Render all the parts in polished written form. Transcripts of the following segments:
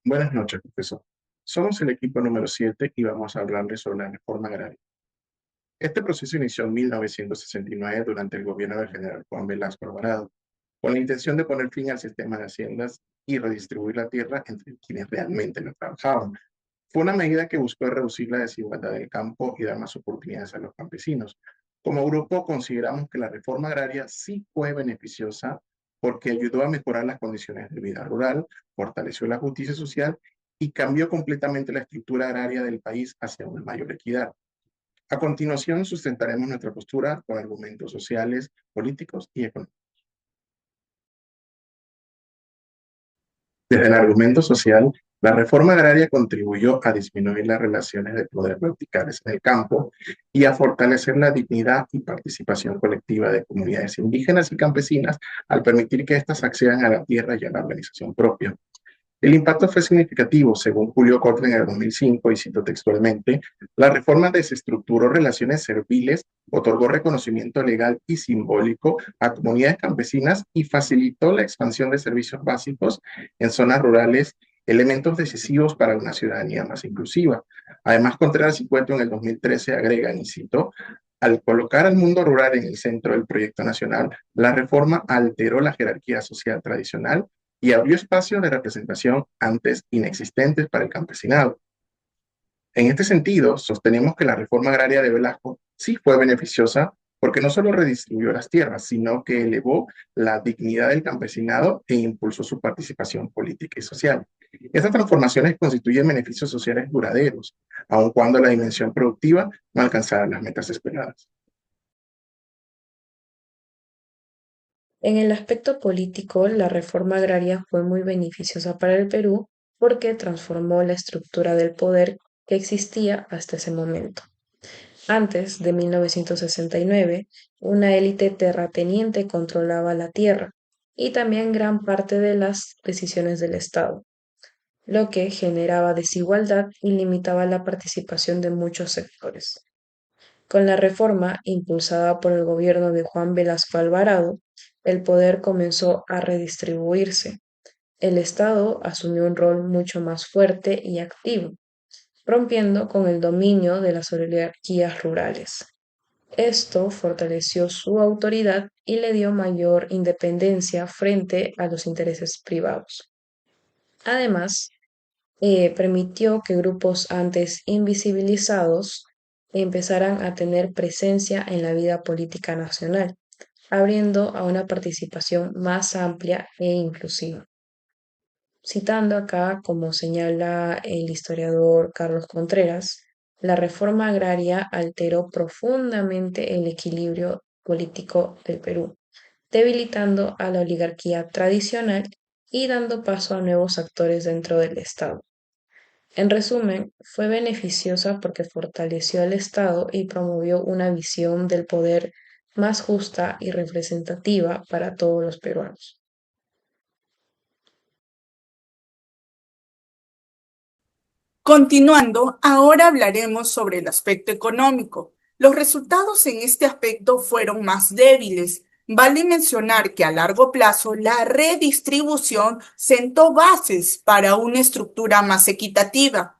Buenas noches, profesor. Somos el equipo número 7 y vamos a hablarles sobre la reforma agraria. Este proceso inició en 1969 durante el gobierno del general Juan Velasco Alvarado, con la intención de poner fin al sistema de haciendas y redistribuir la tierra entre quienes realmente la trabajaban. Fue una medida que buscó reducir la desigualdad del campo y dar más oportunidades a los campesinos. Como grupo, consideramos que la reforma agraria sí fue beneficiosa porque ayudó a mejorar las condiciones de vida rural, fortaleció la justicia social y cambió completamente la estructura agraria del país hacia una mayor equidad. A continuación, sustentaremos nuestra postura con argumentos sociales, políticos y económicos. Desde el argumento social, la reforma agraria contribuyó a disminuir las relaciones de poder verticales en el campo y a fortalecer la dignidad y participación colectiva de comunidades indígenas y campesinas al permitir que éstas accedan a la tierra y a la organización propia. El impacto fue significativo, según Julio Cotler en el 2005, y cito textualmente: la reforma desestructuró relaciones serviles, otorgó reconocimiento legal y simbólico a comunidades campesinas y facilitó la expansión de servicios básicos en zonas rurales, elementos decisivos para una ciudadanía más inclusiva. Además, Contreras y Cueto en el 2013 agregan, y cito: al colocar al mundo rural en el centro del proyecto nacional, la reforma alteró la jerarquía social tradicional y abrió espacios de representación antes inexistentes para el campesinado. En este sentido, sostenemos que la reforma agraria de Velasco sí fue beneficiosa porque no solo redistribuyó las tierras, sino que elevó la dignidad del campesinado e impulsó su participación política y social. Estas transformaciones constituyen beneficios sociales duraderos, aun cuando la dimensión productiva no alcanzara las metas esperadas. En el aspecto político, la reforma agraria fue muy beneficiosa para el Perú porque transformó la estructura del poder que existía hasta ese momento. Antes de 1969, una élite terrateniente controlaba la tierra y también gran parte de las decisiones del Estado, lo que generaba desigualdad y limitaba la participación de muchos sectores. Con la reforma impulsada por el gobierno de Juan Velasco Alvarado, el poder comenzó a redistribuirse. El Estado asumió un rol mucho más fuerte y activo, rompiendo con el dominio de las oligarquías rurales. Esto fortaleció su autoridad y le dio mayor independencia frente a los intereses privados. Además, permitió que grupos antes invisibilizados empezaran a tener presencia en la vida política nacional, abriendo a una participación más amplia e inclusiva. Citando acá, como señala el historiador Carlos Contreras, la reforma agraria alteró profundamente el equilibrio político del Perú, debilitando a la oligarquía tradicional y dando paso a nuevos actores dentro del Estado. En resumen, fue beneficiosa porque fortaleció al Estado y promovió una visión del poder más justa y representativa para todos los peruanos. Continuando, ahora hablaremos sobre el aspecto económico. Los resultados en este aspecto fueron más débiles. Vale mencionar que a largo plazo la redistribución sentó bases para una estructura más equitativa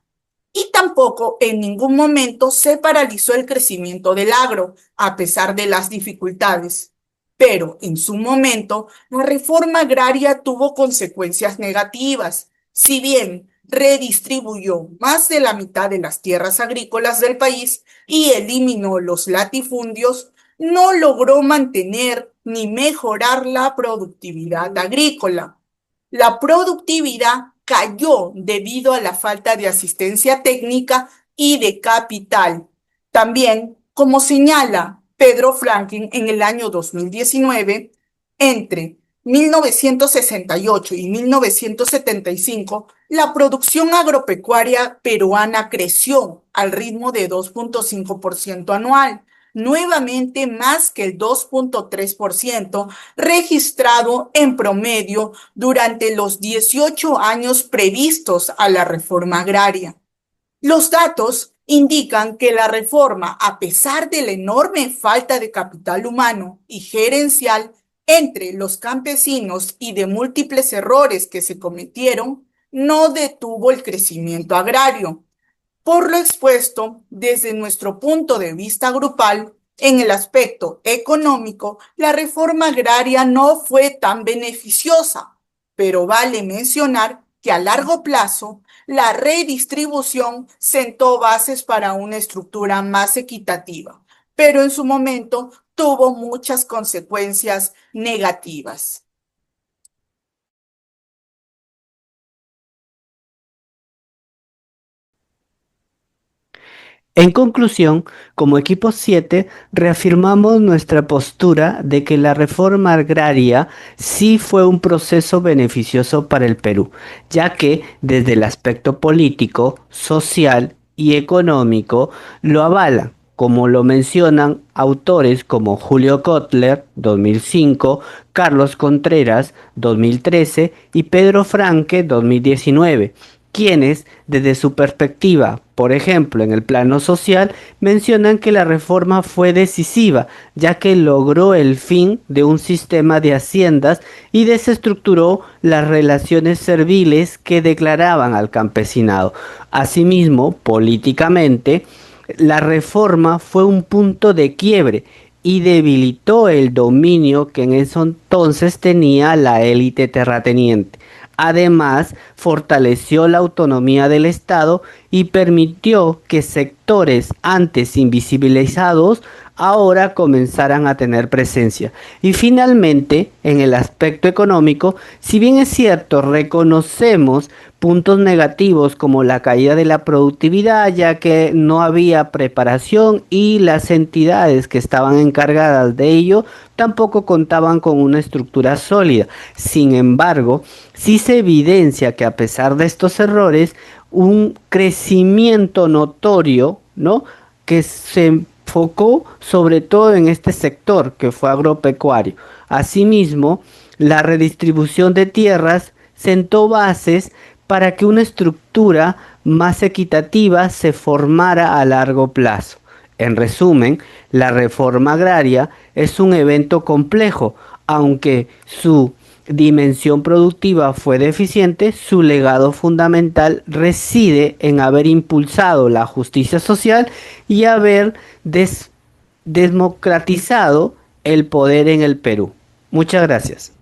y tampoco en ningún momento se paralizó el crecimiento del agro, a pesar de las dificultades. Pero en su momento, la reforma agraria tuvo consecuencias negativas. Si bien redistribuyó más de la mitad de las tierras agrícolas del país y eliminó los latifundios, no logró mantener ni mejorar la productividad agrícola. La productividad cayó debido a la falta de asistencia técnica y de capital. También, como señala Pedro Franklin en el año 2019, entre 1968 y 1975, la producción agropecuaria peruana creció al ritmo de 2,5% anual, nuevamente más que el 2,3% registrado en promedio durante los 18 años previstos a la reforma agraria. Los datos indican que la reforma, a pesar de la enorme falta de capital humano y gerencial entre los campesinos y de múltiples errores que se cometieron, no detuvo el crecimiento agrario. Por lo expuesto, desde nuestro punto de vista grupal, en el aspecto económico, la reforma agraria no fue tan beneficiosa, pero vale mencionar que a largo plazo la redistribución sentó bases para una estructura más equitativa, pero en su momento tuvo muchas consecuencias negativas. En conclusión, como equipo 7, reafirmamos nuestra postura de que la reforma agraria sí fue un proceso beneficioso para el Perú, ya que desde el aspecto político, social y económico lo avalan, como lo mencionan autores como Julio Kotler, 2005, Carlos Contreras, 2013 y Pedro Franque, 2019, quienes, desde su perspectiva, por ejemplo, en el plano social, mencionan que la reforma fue decisiva, ya que logró el fin de un sistema de haciendas y desestructuró las relaciones serviles que declaraban al campesinado. Asimismo, políticamente, la reforma fue un punto de quiebre y debilitó el dominio que en ese entonces tenía la élite terrateniente. Además, fortaleció la autonomía del Estado y permitió que sectores antes invisibilizados ahora comenzaran a tener presencia. Y finalmente, en el aspecto económico, si bien es cierto, reconocemos puntos negativos como la caída de la productividad, ya que no había preparación y las entidades que estaban encargadas de ello tampoco contaban con una estructura sólida. Sin embargo, sí se evidencia que a pesar de estos errores, un crecimiento notorio, ¿no?, que se enfocó sobre todo en este sector que fue agropecuario. Asimismo, la redistribución de tierras sentó bases para que una estructura más equitativa se formara a largo plazo. En resumen, la reforma agraria es un evento complejo, aunque su dimensión productiva fue deficiente, su legado fundamental reside en haber impulsado la justicia social y haber democratizado el poder en el Perú. Muchas gracias.